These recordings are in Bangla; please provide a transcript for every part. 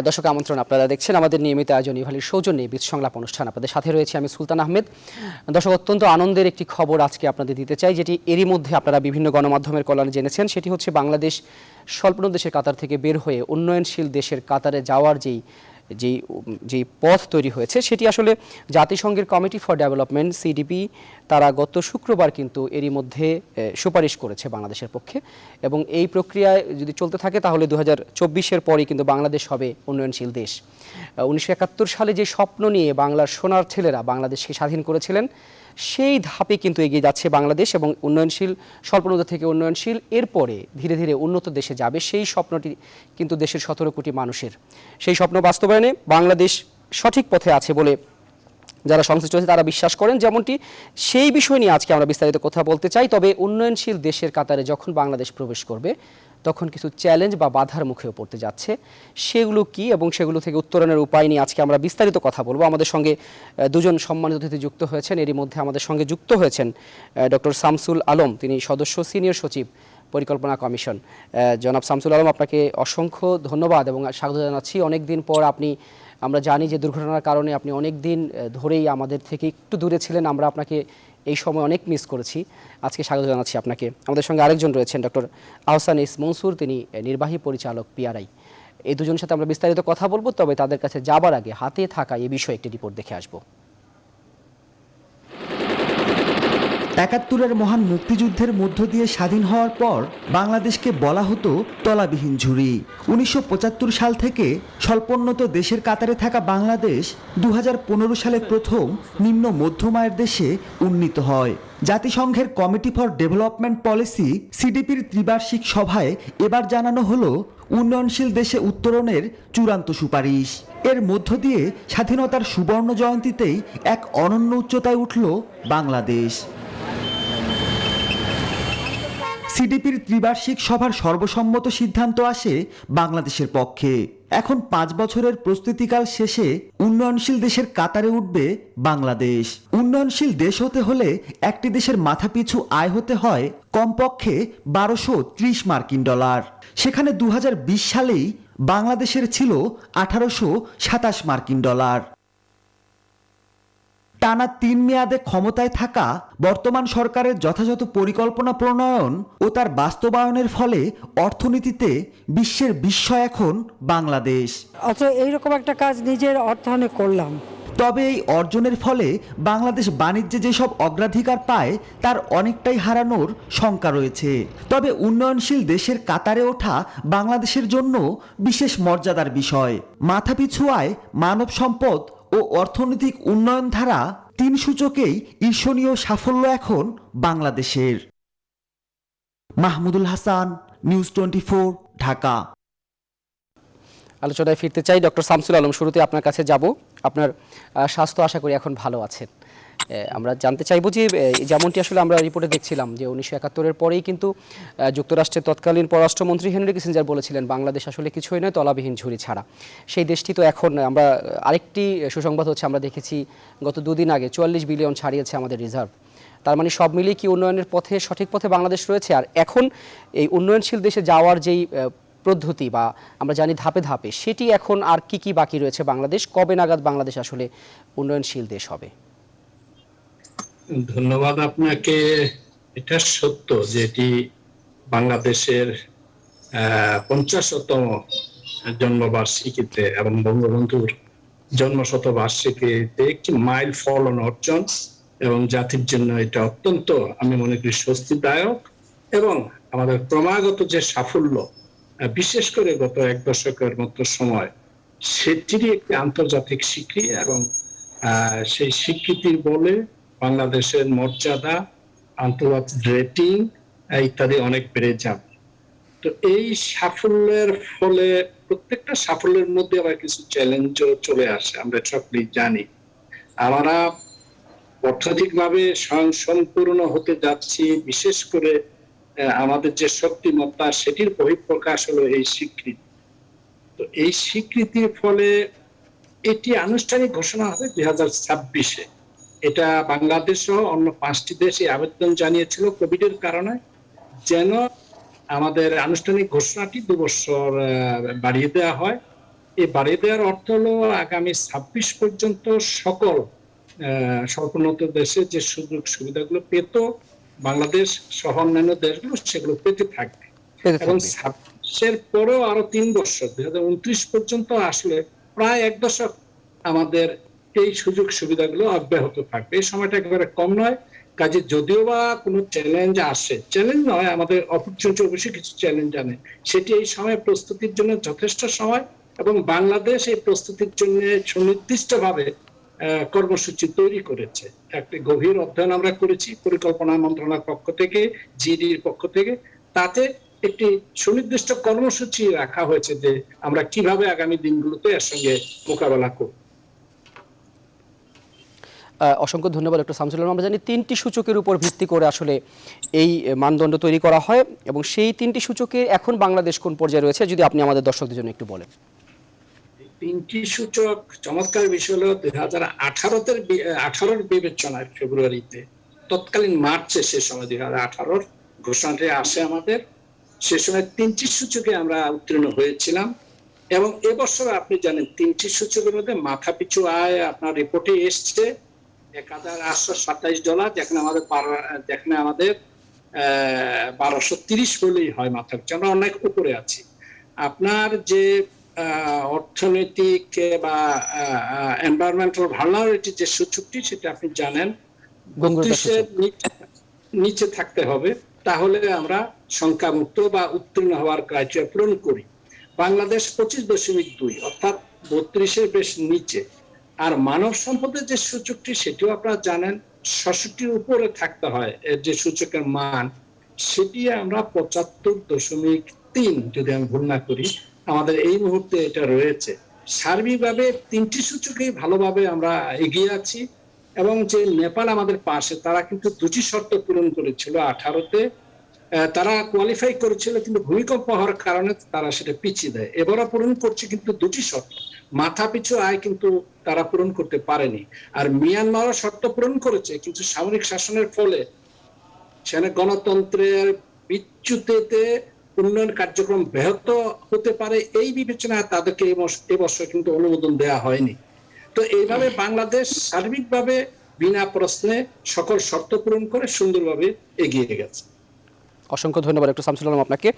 দর্শক আমন্ত্রণ, আপনারা দেখছেন আমাদের নিয়মিত আয়োজন ইভালির সৌজন্যে বীজ সংলাপ অনুষ্ঠান। আপনাদের সাথে রয়েছে আমি সুলতান আহমেদ। দর্শক, অত্যন্ত আনন্দের একটি খবর আজকে আপনাদের দিতে চাই, যেটি এরই মধ্যে আপনারা বিভিন্ন গণমাধ্যমের কল্যাণে জেনেছেন। সেটি হচ্ছে বাংলাদেশ স্বল্পোন্নত দেশের কাতার থেকে বের হয়ে উন্নয়নশীল দেশের কাতারে যাওয়ার যেই পথ তৈরি হয়েছে, সেটি আসলে জাতিসংঘের কমিটি ফর ডেভেলপমেন্ট সিডিপি তারা গত শুক্রবার কিন্তু এরই মধ্যে সুপারিশ করেছে বাংলাদেশের পক্ষে। এবং এই প্রক্রিয়ায় যদি চলতে থাকে তাহলে 2024-এর পরেই কিন্তু বাংলাদেশ হবে উন্নয়নশীল দেশ। 1971 সালে যে স্বপ্ন নিয়ে বাংলার সোনার ছেলেরা বাংলাদেশকে স্বাধীন করেছিলেন, সেই ধাপে কিন্তু এগিয়ে যাচ্ছে বাংলাদেশ এবং উন্নয়নশীল, স্বল্পোন্নত থেকে উন্নয়নশীল, এরপরে ধীরে ধীরে উন্নত দেশে যাবে। সেই স্বপ্নটি কিন্তু দেশের 17 কোটি মানুষের। সেই স্বপ্ন বাস্তবায়নে বাংলাদেশ সঠিক পথে আছে বলে যারা সংশ্লিষ্ট আছে তারা বিশ্বাস করেন। যেমনটি সেই বিষয় নিয়ে আজকে আমরা বিস্তারিত কথা বলতে চাই। তবে উন্নয়নশীল দেশের কাতারে যখন বাংলাদেশ প্রবেশ করবে, তখন কিছু চ্যালেঞ্জ বা বাধার মুখেও পড়তে যাচ্ছে। সেগুলো কি এবং সেগুলো থেকে উত্তরণের উপায় নিয়ে আজকে আমরা বিস্তারিত কথা বলবো। আমাদের সঙ্গে দুজন সম্মানিত অতিথি যুক্ত হয়েছেন। এরই মধ্যে আমাদের সঙ্গে যুক্ত হয়েছেন ডক্টর শামসুল আলম, তিনি সদস্য সিনিয়র সচিব পরিকল্পনা কমিশন। জনাব শামসুল আলম, আপনাকে অসংখ্য ধন্যবাদ এবং স্বাগত জানাচ্ছি। অনেক দিন পর আমরা জানি যে দুর্ঘটনার কারণে আপনি অনেক দিন ধরেই আমাদের থেকে একটু দূরে ছিলেন। আমরা আপনাকে এই সময় অনেক মিস করেছি। আজকে স্বাগত জানাচ্ছি আপনাকে। আমাদের সঙ্গে আরেকজন রয়েছেন ডক্টর আহসান ইস মনসুর, তিনি নির্বাহী পরিচালক পিআরআই। এই দুজনের সাথে আমরা বিস্তারিত কথা বলবো। তবে তাদের কাছে যাবার আগে হাতে থাকা এই বিষয়ে একটি রিপোর্ট দেখে আসবো। ৭১-এর মহান মুক্তিযুদ্ধের মধ্য দিয়ে স্বাধীন হওয়ার পর বাংলাদেশকে বলা হতো তলাবিহীন ঝুড়ি। ১৯৭৫ সাল থেকে স্বল্পোন্নত দেশের কাতারে থাকা বাংলাদেশ ২০১৫ সালে প্রথম নিম্ন মধ্যম আয়ের দেশে উন্নীত হয়। জাতিসংঘের কমিটি ফর ডেভেলপমেন্ট পলিসি সিডিপির ত্রিবার্ষিক সভায় এবার জানানো হলো উন্নয়নশীল দেশে উত্তরণের চূড়ান্ত সুপারিশ। এর মধ্য দিয়ে স্বাধীনতার সুবর্ণ জয়ন্তীতেই এক অনন্য উচ্চতায় উঠল বাংলাদেশ। সিডিপির ত্রিবার্ষিক সভার সর্বসম্মত সিদ্ধান্ত আসে বাংলাদেশের পক্ষে। এখন 5 বছরের প্রস্তুতিকাল শেষে উন্নয়নশীল দেশের কাতারে উঠবে বাংলাদেশ। উন্নয়নশীল দেশ হতে হলে একটি দেশের মাথাপিছু আয় হতে হয় কমপক্ষে ১২৩০ মার্কিন ডলার। সেখানে ২০২০ সালেই বাংলাদেশের ছিল ১৮২৭ মার্কিন ডলার। টানা 3 মেয়াদে ক্ষমতায় থাকা বর্তমান সরকারের যথাযথ পরিকল্পনা প্রণয়ন ও তার বাস্তবায়নের ফলে অর্থনীতিতে বিশ্বের বিস্ময় এখন বাংলাদেশ। আচ্ছা, এইরকম একটা কাজ নিজের অর্থায়নে করলাম। তবে এই অর্জনের ফলে বাংলাদেশ বাণিজ্যে যেসব অগ্রাধিকার পায় তার অনেকটাই হারানোর শঙ্কা রয়েছে। তবে উন্নয়নশীল দেশের কাতারে ওঠা বাংলাদেশের জন্য বিশেষ মর্যাদার বিষয়। মাথাপিছু আয়, মানব সম্পদ ও অর্থনৈতিক উন্নয়ন ধারা 3 সূচকেই ঈর্ষণীয় সাফল্য এখন বাংলাদেশের। মাহমুদুল হাসান, নিউজ 24, ঢাকা। আলোচনায় ফিরতে চাই। ডক্টর শামসুল আলম, শুরুতে আপনার কাছে যাব। আপনার স্বাস্থ্য আশা করি এখন ভালো আছেন। আমরা জানতে চাইব যে যেমনটি আসলে আমরা রিপোর্টে দেখছিলাম যে 1971-এর পরেই কিন্তু যুক্তরাষ্ট্রের তৎকালীন পররাষ্ট্রমন্ত্রী হেনরি কিসিঞ্জার বলেছিলেন বাংলাদেশ আসলে কিছুই নয় তলাবিহীন ঝুড়ি ছাড়া। সেই দেশটি তো এখন, আমরা আরেকটি সুসংবাদ হচ্ছে, আমরা দেখেছি গত 2 দিন আগে 44 বিলিয়ন ছাড়িয়েছে আমাদের রিজার্ভ। তার মানে সব মিলিয়ে কি উন্নয়নের পথে, সঠিক পথে বাংলাদেশ রয়েছে? আর এখন এই উন্নয়নশীল দেশে যাওয়ার যেই পদ্ধতি বা আমরা জানি ধাপে ধাপে, সেটি এখন আর কি কি বাকি রয়েছে বাংলাদেশ? কবে নাগাদ বাংলাদেশ আসলে উন্নয়নশীল দেশ হবে? ধন্যবাদ আপনাকে। এটা সত্য যে এটি বাংলাদেশের 50তম জন্মবার্ষিকীতে এবং বঙ্গবন্ধুর জন্মশতবার্ষিকীতে একটি মাইল ফলন অর্জন, এবং জাতির জন্য এটা অত্যন্ত, আমি মনে করি, স্বস্তিদায়ক। এবং আমাদের ক্রমাগত যে সাফল্য, বিশেষ করে গত 1 দশকের মতো সময়, সেটিরই একটি আন্তর্জাতিক স্বীকৃতি, এবং সেই স্বীকৃতির বলে বাংলাদেশের মর্যাদা, আন্তর্জাতিক রেটিং ইত্যাদি অনেক বেড়ে যাবে। তো এই সাফল্যের ফলে প্রত্যেকটা সাফল্যের মধ্যে আবার কিছু চ্যালেঞ্জও চলে আসে, আমরা সকলেই জানি। আমরা অর্থনৈতিকভাবে স্বয়ংসম্পূর্ণ হতে যাচ্ছি, বিশেষ করে আমাদের যে শক্তিমত্তা, সেটির বহিঃপ্রকাশ হলো এই স্বীকৃতি। তো এই স্বীকৃতির ফলে এটি আনুষ্ঠানিক ঘোষণা হবে 2026-এ। এটা বাংলাদেশ সহ অন্য 5টি দেশ এই আবেদন জানিয়েছিল কোভিডের কারণে, যেন আমাদের আনুষ্ঠানিক ঘোষণাটি 2 বছর বাড়িয়ে দেওয়া হয়। এই বাড়িয়ে দেওয়ার অর্থ হলো আগামী 26 পর্যন্ত সকল স্বল্পোন্নত দেশে যে সুযোগ সুবিধাগুলো পেত বাংলাদেশ সহ অন্যান্য দেশগুলো সেগুলো পেতে থাকবে পেতে এবং থাকবে। 26-এর পরেও আরো 3 বছর 2029 পর্যন্ত আসলে প্রায় 1 দশক আমাদের এই সুযোগ সুবিধাগুলো অব্যাহত থাকবে। এই সময়টা একেবারে কম নয়। কাজে যদিও বা কোনো চ্যালেঞ্জ আসে, চ্যালেঞ্জ নয়, আমাদের অপরচুনিটি অবশ্যই কিছু চ্যালেঞ্জ আনে, সেটি এই সময় প্রস্তুতির জন্য যথেষ্ট সময় এবং বাংলাদেশ এই প্রস্তুতির জন্য সুনির্দিষ্টভাবে কর্মসূচি তৈরি করেছে। একটি গভীর অধ্যয়ন আমরা করেছি পরিকল্পনা মন্ত্রণালয়ের পক্ষ থেকে, জিডির পক্ষ থেকে। তাতে একটি সুনির্দিষ্ট কর্মসূচি রাখা হয়েছে যে আমরা কিভাবে আগামী দিনগুলোতে এর সঙ্গে মোকাবেলা করব। অসংখ্য ধন্যবাদ ডক্টর শামসুল আলম। আমরা জানি 3টি সূচকের উপর ভিত্তি করে আসলে এই মানদণ্ড তৈরি করা হয় এবং সেই 3টি সূচকে এখন বাংলাদেশ কোন পর্যায়ে রয়েছে যদি আপনি আমাদের দর্শকদের জন্য একটু বলেন। 3টি সূচক চমৎকার বিষয় হলো 2018-র বিবেচনায় ফেব্রুয়ারিতে, তৎকালীন মার্চে, সে সময় 2018-র ঘোষণাটি আসে আমাদের, সে সময় 3টি সূচকে আমরা উত্তীর্ণ হয়েছিলাম। এবং এবছর আপনি জানেন 3টি সূচকের মধ্যে মাথা পিছু আয় আপনার রিপোর্টে এসছে $1,827, যেখানে আমাদের 1230 বলেই হয় মাথা পিছু, আমরা অনেক উপরে আছি। আপনার যে অর্থনৈতিক বা এনভায়রনমেন্টাল ভালনারেবিলিটি যে সূচকটি, সেটা আপনি জানেন 32-এর নিচে থাকতে হবে, তাহলে আমরা সংখ্যামুক্ত বা উত্তীর্ণ হওয়ার ক্রাইটেরিয়া পূরণ করি। বাংলাদেশ 25.2, অর্থাৎ 32-এর বেশ নিচে। আর মানব সম্পদের যে সূচকটি, সেটিও আপনারা জানেন 66-র উপরে থাকতে হয়, এর যে সূচকের মান, সেটি আমরা 75.3, যদি আমি ভুল না করি, আমাদের এই মুহূর্তে এটা রয়েছে। সার্বিকভাবে 3টি সূচকেই ভালোভাবে আমরা এগিয়ে আছি। এবং যে নেপাল আমাদের পাশে, তারা কিন্তু 2টি শর্ত পূরণ করেছিল 18-তে, তারা কোয়ালিফাই করেছিল, কিন্তু ভূমিকম্প হওয়ার কারণে তারা সেটা পিছিয়ে দেয়। এবারও পূরণ করছে, কিন্তু 2টি শর্ত, মাথা পিছু আয় কিন্তু তারা পূরণ করতে পারেনি। আর মিয়ানমারও শর্ত পূরণ করেছে, কিন্তু সামরিক শাসনের ফলে সেখানে গণতন্ত্রের বিচ্যুতিতে উন্নয়ন কার্যক্রম ব্যাহত হতে পারে, এই বিবেচনায় তাদেরকে এবছর কিন্তু অনুমোদন দেওয়া হয়নি। তো এইভাবে বাংলাদেশ সার্বিকভাবে বিনা প্রশ্নে সকল শর্ত পূরণ করে সুন্দরভাবে এগিয়ে গেছে। অসংখ্য ধন্যবাদ ডক্টর শামসুল আলম আপনাকে।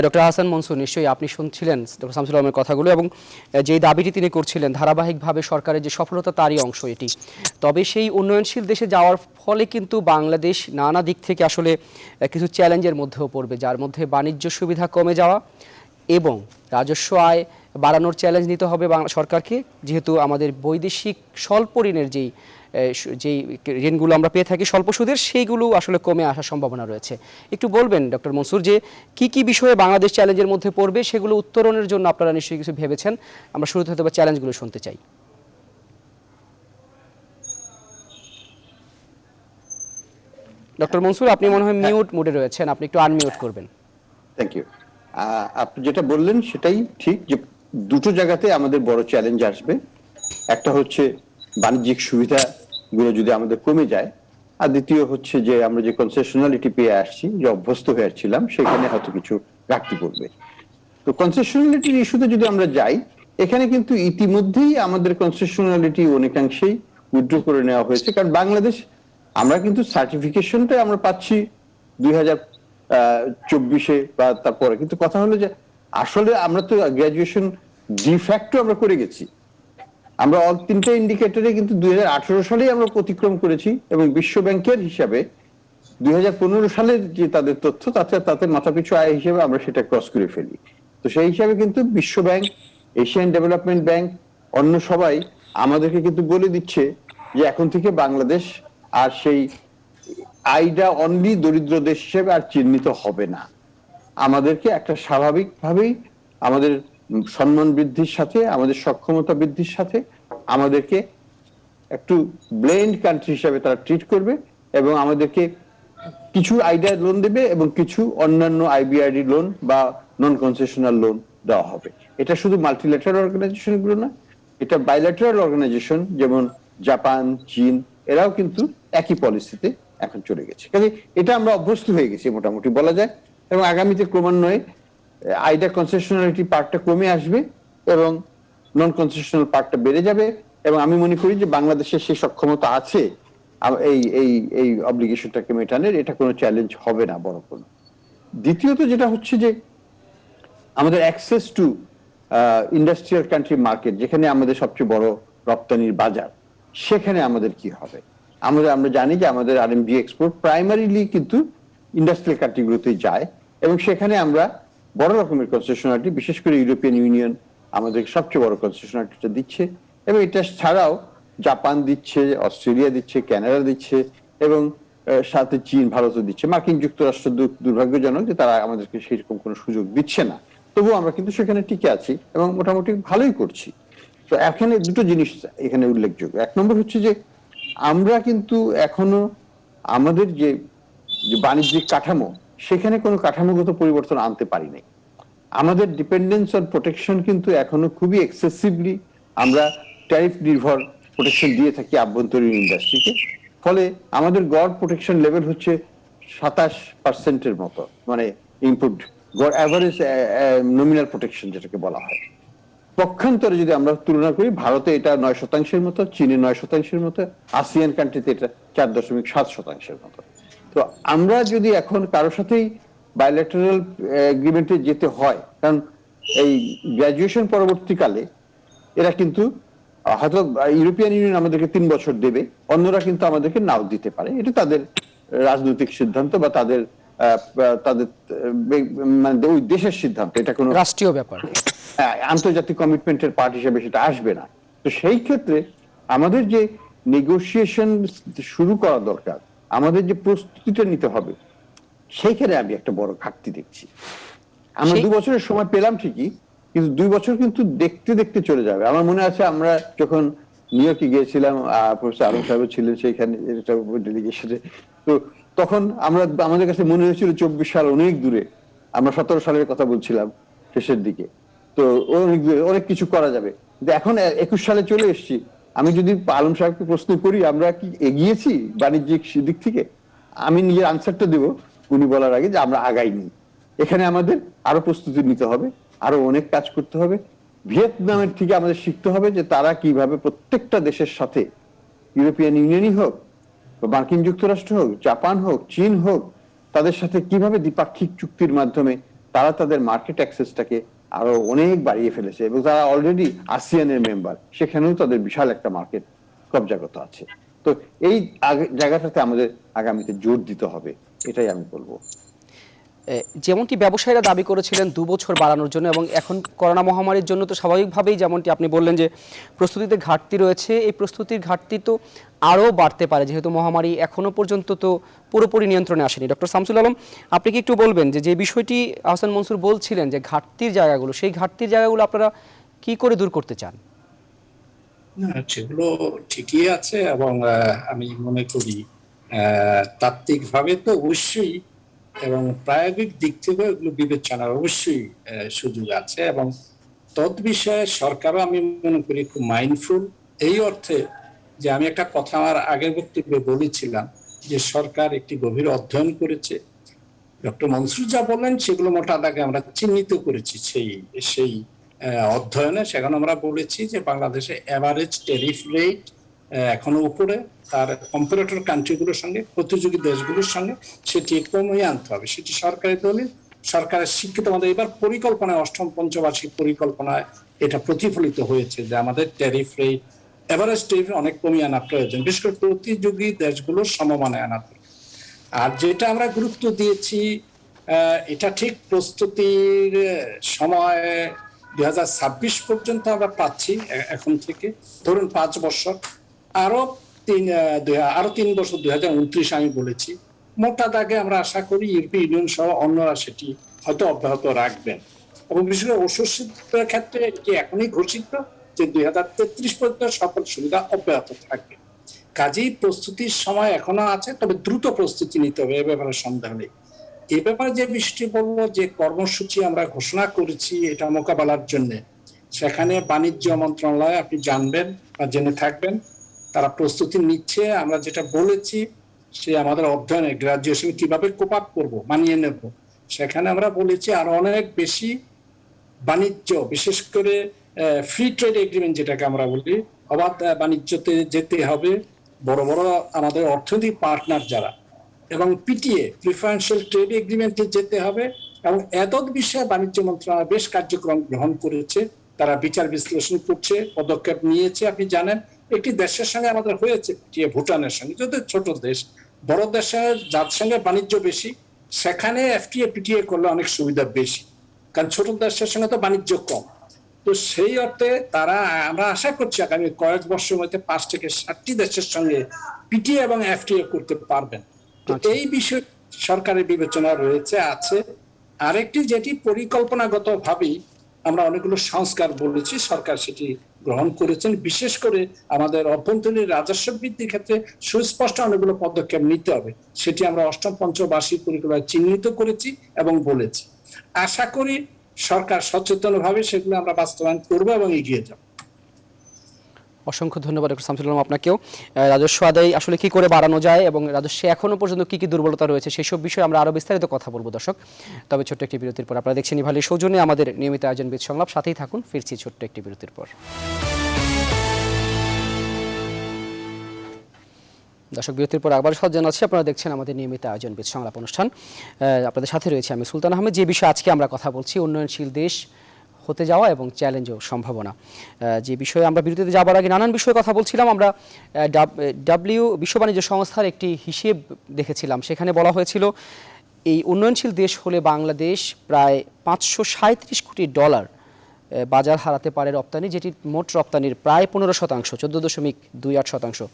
ডক্টর হাসান মনসুর, নিশ্চয়ই আপনি শুনছিলেন ডক্টর শামসুল আলমের কথাগুলো এবং যেই দাবিটি তিনি করছিলেন ধারাবাহিকভাবে সরকারের যে সফলতা তারই অংশ এটি। তবে সেই উন্নয়নশীল দেশে যাওয়ার ফলে কিন্তু বাংলাদেশ নানা দিক থেকে আসলে কিছু চ্যালেঞ্জের মধ্যেও পড়বে, যার মধ্যে বাণিজ্য সুবিধা কমে যাওয়া এবং রাজস্ব আয় বাড়ানোর চ্যালেঞ্জ নিতে হবে সরকারকে, যেহেতু আমাদের বৈদেশিক স্বল্প ঋণের যেই ঋণগুলো আমরা পেয়ে থাকি স্বল্প সুদের, সেইগুলো আসলে কমে আসার সম্ভাবনা রয়েছে। একটু বলবেন ডক্টর মনসুর যে কি কি বিষয়ে বাংলাদেশ চ্যালেঞ্জের মধ্যে পড়বে, সেগুলো উত্তরণের জন্য আপনারা নিশ্চয়ই কিছু ভেবেছেন। আমরা শুরুতে হয়তো বা চ্যালেঞ্জগুলো শুনতে চাই। ডক্টর মনসুর, আপনি মনে হয় মিউট মোডে রয়েছেন, আপনি একটু আনমিউট করবেন। Thank you. আপনি যেটা বললেন সেটাই ঠিক, যে দুটো জায়গাতে আমাদের বড় চ্যালেঞ্জ আসবে। একটা হচ্ছে বাণিজ্যিক সুবিধাগুলো যদি আমাদের কমে যায়, আর দ্বিতীয় হচ্ছে যে আমরা যে কনসেশনালিটি পেয়ে আসছি, যে অভ্যস্ত হয়ে আসছিলাম, সেখানে হয়তো কিছু ঘাটতি পড়বে। তো কনসেশনালিটির ইস্যুতে যদি আমরা যাই, এখানে কিন্তু ইতিমধ্যেই আমাদের কনসেশনালিটি অনেকাংশেই উইথড্র করে নেওয়া হয়েছে। কারণ বাংলাদেশ, আমরা কিন্তু সার্টিফিকেশনটা আমরা পাচ্ছি 2024-এ বা তারপরে, কিন্তু কথা হলো যে আসলে আমরা তো গ্রাজুয়েশন ডিফ্যাক্টো আমরা করে গেছি। আমরা অল 3টে ইন্ডিকেটরে কিন্তু 2018 সালেই আমরা অতিক্রম করেছি, এবং বিশ্ব ব্যাংকের হিসাবে 2015 সালের যে তাদের তথ্য, তাতে মাথাপিছু আয় হিসেবে আমরা সেটা ক্রস করে ফেলি। তো সেই হিসাবে কিন্তু বিশ্ব ব্যাংক, এশিয়ান ডেভেলপমেন্ট ব্যাংক, অন্য সবাই আমাদেরকে কিন্তু বলে দিচ্ছে যে এখন থেকে বাংলাদেশ আর সেই আইডা অনলি দরিদ্র দেশ হিসেবে আর চিহ্নিত হবে না। আমাদেরকে একটা স্বাভাবিকভাবেই আমাদের সম্মান বৃদ্ধির সাথে, আমাদের সক্ষমতা বৃদ্ধির সাথে আমাদেরকে একটু ব্লেন্ড কান্ট্রি হিসাবে তারা ট্রিট করবে, এবং আমাদেরকে কিছু আইডিয়া লোন দেবে এবং কিছু অন্যান্য আইবিআরডি লোন বা নন কনসেশনাল লোন দেওয়া হবে। এটা শুধু মাল্টিল্যাটারাল অর্গানাইজেশন গুলো না, এটা বাইল্যাটারাল অর্গানাইজেশন যেমন জাপান, চীন, এরাও কিন্তু একই পলিসিতে এখন চলে গেছে। কাজে এটা আমরা অভ্যস্ত হয়ে গেছি মোটামুটি বলা যায়, এবং আগামীতে ক্রমান্বয়ে আইডা কনসেশনালিটি পার্টটা কমে আসবে এবং নন কনসেশনাল পার্টটা বেড়ে যাবে, এবং আমি মনে করি যে বাংলাদেশের সেই সক্ষমতা আছে এই এই এই অব্লিগেশনটাকে মেটানোর, এটা কোনো চ্যালেঞ্জ হবে না বড় কোনো। দ্বিতীয়ত যেটা হচ্ছে যে আমাদের access to industrial country market, যেখানে আমাদের সবচেয়ে বড় রপ্তানির বাজার, সেখানে আমাদের কি হবে? আমরা জানি যে আমাদের আরএমজি এক্সপোর্ট প্রাইমারিলি কিন্তু ইন্ডাস্ট্রিয়াল কান্ট্রিগুলোতেই যায়, এবং সেখানে আমরা বড় রকমের কনসেশনালিটি, বিশেষ করে ইউরোপিয়ান ইউনিয়ন আমাদের সবচেয়ে বড় কনসেশনালিটিটা দিচ্ছে, এবং এটা ছাড়াও জাপান দিচ্ছে, অস্ট্রেলিয়া দিচ্ছে, কানাডা দিচ্ছে, এবং সাথে চীন, ভারতও দিচ্ছে। মার্কিন যুক্তরাষ্ট্র দুর্ভাগ্যজনক যে তারা আমাদেরকে সেরকম কোনো সুযোগ দিচ্ছে না, তবুও আমরা কিন্তু সেখানে টিকে আছি এবং মোটামুটি ভালোই করছি। তো এখানে দুটো জিনিস এখানে উল্লেখযোগ্য। এক নম্বর হচ্ছে যে আমরা কিন্তু এখনো আমাদের যে বাণিজ্যিক কাঠামো, সেখানে কোনো কাঠামোগত পরিবর্তন আনতে পারি নাই। আমাদের ডিপেন্ডেন্স অন প্রোটেকশন কিন্তু এখনো খুবই এক্সেসিভলি আমরা ট্যারিফ নির্ভর প্রোটেকশন দিয়ে থাকি আভ্যন্তরীণ ইন্ডাস্ট্রিকে। ফলে আমাদের গড় প্রোটেকশন লেভেল হচ্ছে 27% মতো, মানে ইনপুট গড় অ্যাভারেজ নমিনাল প্রোটেকশন যেটাকে বলা হয়। পক্ষান্তরে যদি আমরা তুলনা করি, ভারতে এটা 9% মতো, চীনে 9% মতো, আসিয়ান কান্ট্রিতে এটা 4.7% মতো। তো আমরা যদি এখন কারোর সাথেই বায়োল্যাটারাল এগ্রিমেন্টে যেতে হয়, কারণ এই গ্রাজুয়েশন পরবর্তীকালে এরা কিন্তু হয়তো ইউরোপিয়ান ইউনিয়ন আমাদেরকে 3 বছর দেবে, অন্যরা কিন্তু আমাদেরকে নাও দিতে পারে। এটা তাদের রাজনৈতিক সিদ্ধান্ত বা তাদের মানে ওই দেশের সিদ্ধান্ত, এটা কোনো রাষ্ট্রীয় ব্যাপার। আন্তর্জাতিক কমিটমেন্টের পার্ট হিসেবে সেটা আসবে না। তো সেই ক্ষেত্রে আমাদের যে নেগোসিয়েশন শুরু করা দরকার, আমাদের যে প্রস্তুতিটা নিতে হবে, সেইখানে আমি একটা বড় ঘাটতি দেখছি। আমরা 2 বছরের সময় পেলাম ঠিকই, কিন্তু 2 বছর কিন্তু দেখতে দেখতে চলে যাবে। আমার মনে আছে আমরা যখন নিউ ইয়র্কে গিয়েছিলাম, প্রফেসর আলম সাহেব ছিলেন সেইখানে ডেলিগেশনে, তো তখন আমাদের কাছে মনে হয়েছিল 24 সাল অনেক দূরে, আমরা 17 সালের কথা বলছিলাম শেষের দিকে, তো অনেক কিছু করা যাবে। কিন্তু এখন 21 সালে চলে এসেছি। আমি যদি আলম সাহেবকে প্রশ্ন করি আমরা কি এগিয়েছি বাণিজ্যিক দিক থেকে, আমি নিজের আনসারটা দেবো উনি বলার আগে, যে আমরা আগাইনি। এখানে আমাদের আরো প্রস্তুতি নিতে হবে, আরো অনেক কাজ করতে হবে। ভিয়েতনামের থেকে আমাদের শিখতে হবে যে তারা কিভাবে প্রত্যেকটা দেশের সাথে, ইউরোপিয়ান ইউনিয়নই হোক, মার্কিন যুক্তরাষ্ট্র হোক, জাপান হোক, চীন হোক, তাদের সাথে কিভাবে দ্বিপাক্ষিক চুক্তির মাধ্যমে তারা তাদের মার্কেট অ্যাক্সেসটাকে আরো অনেক বাড়িয়ে ফেলেছে, এবং তারা অলরেডি আসিয়ানের মেম্বার, সেখানেও তাদের বিশাল একটা মার্কেট কবজাগত আছে। তো এই জায়গাটাতে আমাদের আগামীতে জোর দিতে হবে, এটাই আমি বলবো। যেমনটি ব্যবসায়ীরা দাবি করেছিলেন 2 বছর বাড়ানোর জন্য, এবং এখন করোনা মহামারীর জন্য তো স্বাভাবিকভাবেই যেমনটি আপনি বললেন যে প্রস্তুতিতে ঘাটতি রয়েছে, এই প্রস্তুতির ঘাটতি তো আরও বাড়তে পারে, যেহেতু মহামারী এখনও পর্যন্ত তো পুরোপুরি নিয়ন্ত্রণে আসেনি। ডক্টর শামসুল আলম, আপনি কি একটু বলবেন যে বিষয়টি আহসান মনসুর বলছিলেন যে ঘাটতির জায়গাগুলো, সেই ঘাটতির জায়গাগুলো আপনারা কি করে দূর করতে চান? না, সেগুলো ঠিকই আছে, এবং আমি মনে করি তাত্ত্বিকভাবে তো অবশ্যই, এবং প্রায়োগিক দিক থেকে এগুলো বিবেচনার অবশ্যই সুযোগ আছে, এবং তদ বিষয়ে সরকারও আমি মনে করি খুব মাইন্ডফুল, এই অর্থে যে আমি একটা কথা আমার আগের বক্তব্যে বলেছিলাম যে সরকার একটি গভীর অধ্যয়ন করেছে। ডক্টর মনসুর যা বললেন সেগুলো মোটা দাগে আমরা চিহ্নিত করেছি সেই অধ্যয়নে। সেখানে আমরা বলেছি যে বাংলাদেশে এভারেজ ট্যারিফ রেট এখনো উপরে, তার কম্পারেটর কান্ট্রিগুলোর সঙ্গে, প্রতিযোগী দেশগুলোর সঙ্গে সেটি কমিয়ে আনতে হবে। সেটি সরকারি দলিল, সরকারের শিক্ষিত আমাদের এবার পরিকল্পনায়, 8ম পঞ্চবার্ষিক পরিকল্পনায় এটা প্রতিফলিত হয়েছে যে আমাদের ট্যারিফ রেট, এভারেজ ট্যারিফ অনেক কমিয়ে আনা প্রয়োজন, বিশেষ করে প্রতিযোগী দেশগুলোর সমমানে আনা। আর যেটা আমরা গুরুত্ব দিয়েছি, এটা ঠিক প্রস্তুতির সময় 2026 পর্যন্ত আমরা পাচ্ছি, এখন থেকে ধরুন 5 বছর, আরো 3 বছর 2029 আমি বলেছি। মোটা দাগে আমরা আশা করি ইউরোপীয় ইউনিয়ন সহ অন্যরা সেটি হয়তো অব্যাহত রাখবেন, এবং বিশেষ করে ওষুধ শিল্পের ক্ষেত্রে এটি এখনই ঘোষিত যে 2033 পর্যন্ত সকল সুবিধা অব্যাহত থাকবে। কাজেই প্রস্তুতির সময় এখনো আছে, তবে দ্রুত প্রস্তুতি নিতে হবে, এ ব্যাপারে সন্দেহ নেই। এ ব্যাপারে যে বিষয়টি বলবো, যে কর্মসূচি আমরা ঘোষণা করেছি এটা মোকাবেলার জন্য, সেখানে বাণিজ্য মন্ত্রণালয়, আপনি জানবেন বা জেনে থাকবেন, তারা প্রস্তুতি নিচ্ছে। আমরা যেটা বলেছি সে আমাদের অধ্যয়নে গ্রাজুয়েশন কিভাবে কোপ আপ করবো, মানিয়ে নেব, সেখানে আমরা বলেছি আরো অনেক বেশি বাণিজ্য, বিশেষ করে ফ্রি ট্রেড এগ্রিমেন্ট যেটাকে আমরা বলি, অবাধ বাণিজ্যতে যেতে হবে বড় বড় আমাদের অর্থনৈতিক পার্টনার যারা, এবং পিটিএ প্রিফারেন্সিয়াল ট্রেড এগ্রিমেন্টে যেতে হবে। এবং এতদ বিষয়ে বাণিজ্য মন্ত্রণালয় বেশ কার্যক্রম গ্রহণ করেছে, তারা বিচার বিশ্লেষণ করছে, পদক্ষেপ নিয়েছে। আপনি জানেন একটি দেশের সঙ্গে আমাদের হয়েছে পিটিএ, ভুটানের সঙ্গে, যদি ছোট দেশ, বড় দেশের যার সঙ্গে বাণিজ্য বেশি সেখানে এফটিএ পিটিএ করলে অনেক সুবিধা বেশি, কারণ ছোট দেশের সঙ্গে তো বাণিজ্য কম। তো সেই অর্থে তারা, আমরা আশা করছি আগামী কয়েক বছরের মধ্যে 5 থেকে 7টি দেশের সঙ্গে পিটিএ এবং এফটিএ করতে পারবেন। তো এই বিষয়ে সরকারের বিবেচনা রয়েছে, আছে। আরেকটি যেটি পরিকল্পনাগত ভাবেই আমরা অনেকগুলো সংস্কার বলেছি, সরকার সেটি গ্রহণ করেছেন। বিশেষ করে আমাদের অভ্যন্তরীণ রাজস্ব বৃদ্ধির ক্ষেত্রে সুস্পষ্ট অনেকগুলো পদক্ষেপ নিতে হবে, সেটি আমরা অষ্টম পঞ্চবার্ষিক পরিকল্পনায় চিহ্নিত করেছি এবং বলেছি। আশা করি সরকার সচেতনভাবে সেগুলো আমরা বাস্তবায়ন করবো এবং এগিয়ে যাব। অসংখ্য ধন্যবাদ ডক্টর শামসুল আলম আপনাকেও। রাজস্ব আদায় আসলে কি করে বাড়ানো যায় এবং রাজস্বে এখনো পর্যন্ত কি কি দুর্বলতা রয়েছে সেসব বিষয়ে আমরা আরো বিস্তারিত কথা বলবো দর্শক। তবে ছোট্ট একটি বিরতির পর আপনারা দেখছেন ইভালির সৌজন্যে আমাদের নিয়মিত আয়োজন বিদ সংলাপ, সাথেই থাকুন। ফিরছি ছোট্ট একটি বিরতির পর। দর্শক, বিরতির পর আবার স্বাগত জানাচ্ছি। আপনারা দেখছেন আমাদের নিয়মিত আয়োজন বিদ সংলাপ অনুষ্ঠান। আপনাদের সাথে রয়েছে আমি সুলতান আহমেদ। যে বিষয়ে আজকে আমরা কথা বলছি, উন্নয়নশীল দেশ হতে যাওয়া এবং চ্যালেঞ্জ ও সম্ভাবনা, যে বিষয়ে আমরা বিরতিতে যাবার আগে নানান বিষয়ে কথা বলছিলাম। আমরা বিশ্ব বাণিজ্য সংস্থার একটি হিসেব দেখেছিলাম, সেখানে বলা হয়েছিল এই উন্নয়নশীল দেশ হলে বাংলাদেশ প্রায় $537 কোটি বাজার হারাতে পারে রপ্তানি, যেটি মোট রপ্তানির প্রায় 15%, 14.28%।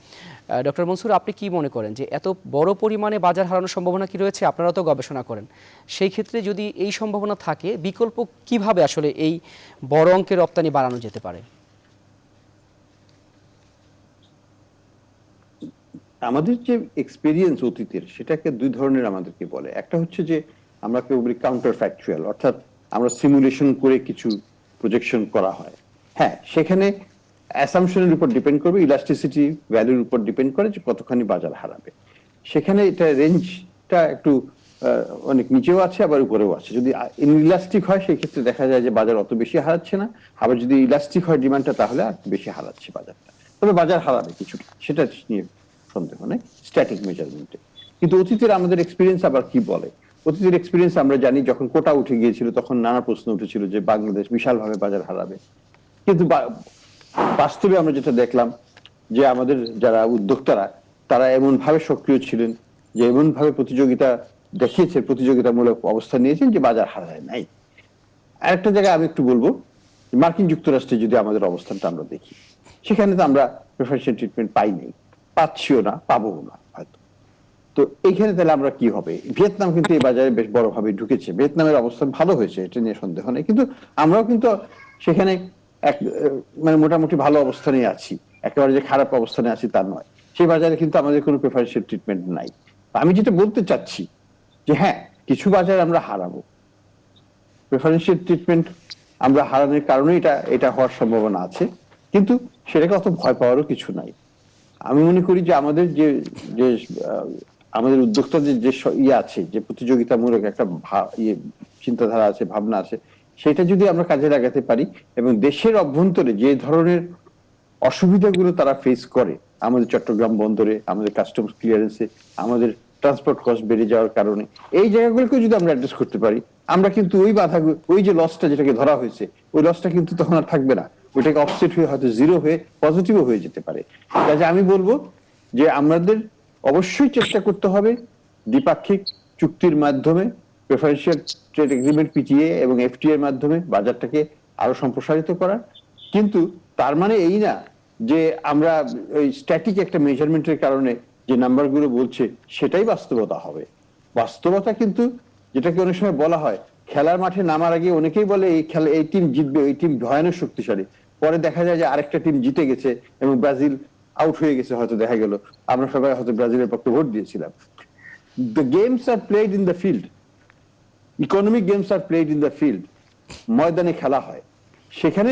ডক্টর মনসুর, আপনি কি মনে করেন যে এত বড় পরিমাণে বাজার হারানোর সম্ভাবনা কি রয়েছে? আপনারা তো গবেষণা করেন, সেই ক্ষেত্রে যদি এই সম্ভাবনা থাকে, বিকল্প কিভাবে আসলে এই বড় অঙ্কের রপ্তানি বাড়ানো যেতে পারে? আমাদের যে এক্সপেরিয়েন্স অতীতের, সেটাকে দুই ধরনের আমাদেরকে বলে। একটা হচ্ছে যে আমরা কেউ বলি কাউন্টার ফ্যাকচুয়াল, অর্থাৎ আমরা সিমুলেশন করে কিছু প্রজেকশন করা হয়। হ্যাঁ, সেখানে অ্যাসাম্পশনের উপর ডিপেন্ড করবে, ইলাস্টিসিটি ভ্যালুর উপর ডিপেন্ড করে যে কতখানি বাজার হারাবে। সেখানে এটা রেঞ্জটা একটু অনেক নিচেও আছে, আবার উপরেও আছে। যদি ইনইলাস্টিক হয় সেই ক্ষেত্রে দেখা যায় যে বাজার অত বেশি হারাচ্ছে না, আবার যদি ইলাস্টিক হয় ডিমান্ডটা, তাহলে আর বেশি হারাচ্ছে বাজারটা। তবে বাজার হারাবে কিছুটা, সেটা নিয়ে সন্দেহ নেই স্ট্যাটিক মেজারমেন্টে। কিন্তু অতীতের আমাদের এক্সপিরিয়েন্স আবার কি বলে? অতীতের এক্সপিরিয়েন্স আমরা জানি, যখন কোটা উঠে গিয়েছিল তখন নানা প্রশ্ন উঠেছিল যে বাংলাদেশ বিশালভাবে বাজার হারাবে। কিন্তু বাস্তবে আমরা যেটা দেখলাম যে আমাদের যারা উদ্যোক্তারা, তারা এমন ভাবে সক্রিয় ছিলেন, যে এমন ভাবে প্রতিযোগিতা দেখিয়েছে, প্রতিযোগিতামূলক অবস্থান নিয়েছেন, যে বাজার হারায় নাই। আরেকটা জায়গায় আমি একটু বলবো, মার্কিন যুক্তরাষ্ট্রে যদি আমাদের অবস্থানটা আমরা দেখি, সেখানে তো আমরা প্রেফারেন্সিয়াল ট্রিটমেন্ট পাই নাই, পাচ্ছিও না, পাবো না হয়তো। তো এইখানে তাহলে আমরা কি হবে? ভিয়েতনাম কিন্তু এই বাজারে বেশ বড়ভাবে ঢুকেছে, ভিয়েতনামের অবস্থান ভালো হয়েছে, এটা নিয়ে সন্দেহ নেই। কিন্তু আমরাও কিন্তু সেখানে মানে মোটামুটি ভালো অবস্থানে আছি, একেবারে যে খারাপ অবস্থানে আছি তা নয়। সেই বাজারে কিন্তু আমাদের কোনো প্রেফারেন্সিয়াল ট্রিটমেন্ট নাই। আমি যেটা বলতে চাচ্ছি যে হ্যাঁ, কিছু বাজার আমরা হারাবো, প্রেফারেন্সিয়াল ট্রিটমেন্ট আমরা হারানোর কারণে এটা হওয়ার সম্ভাবনা আছে, কিন্তু সেটাকে অত ভয় পাওয়ারও কিছু নাই। আমি মনে করি যে আমাদের যে আমাদের উদ্যোক্তাদের যে আছে, যে প্রতিযোগিতামূলক একটা চিন্তাধারা আছে, ভাবনা আছে, সেটা যদি আমরা কাজে লাগাতে পারি এবং দেশের অভ্যন্তরে যে ধরনের অসুবিধাগুলো তারা ফেস করে, আমাদের চট্টগ্রাম বন্দরে, আমাদের কাস্টমস ক্লিয়ারেন্সে, আমাদের ট্রান্সপোর্ট কস্ট বেড়ে যাওয়ার কারণে, এই জায়গাগুলোকে যদি আমরা অ্যাড্রেস করতে পারি, আমরা কিন্তু ওই বাধা, ওই যে লসটা যেটাকে ধরা হয়েছে, ওই লসটা কিন্তু তখন আর থাকবে না, ওইটাকে অফসেট হয়ে হয়তো জিরো হয়ে পজিটিভও হয়ে যেতে পারে। কাজে আমি বলবো যে আমাদের অবশ্যই চেষ্টা করতে হবে দ্বিপাক্ষিক চুক্তির মাধ্যমে, প্রেফারেন্সিয়াল ট্রেড এগ্রিমেন্ট পিটিএ এবং এফটিএ এর মাধ্যমে বাজারটাকে আরো সম্প্রসারিত করার। কিন্তু তার মানে এই না যে আমরা ওই স্ট্যাটিক একটা মেজারমেন্টের কারণে যে নাম্বারগুলো বলছে সেটাই বাস্তবতা হবে। বাস্তবতা কিন্তু, যেটাকে অনেক সময় বলা হয়, খেলার মাঠে নামার আগে অনেকেই বলে এই খেলা এই টিম জিতবে, এই টিম ভয়ানক শক্তিশালী, পরে দেখা যায় যে আরেকটা টিম জিতে গেছে এবং ব্রাজিল আউট হয়ে গেছে, হয়তো দেখা গেল আমরা সবাই হয়তো ব্রাজিলের পক্ষে ভোট দিয়েছিলাম। The games are played in the field, economic games are played in the field, ময়দানে খেলা হয়। সেখানে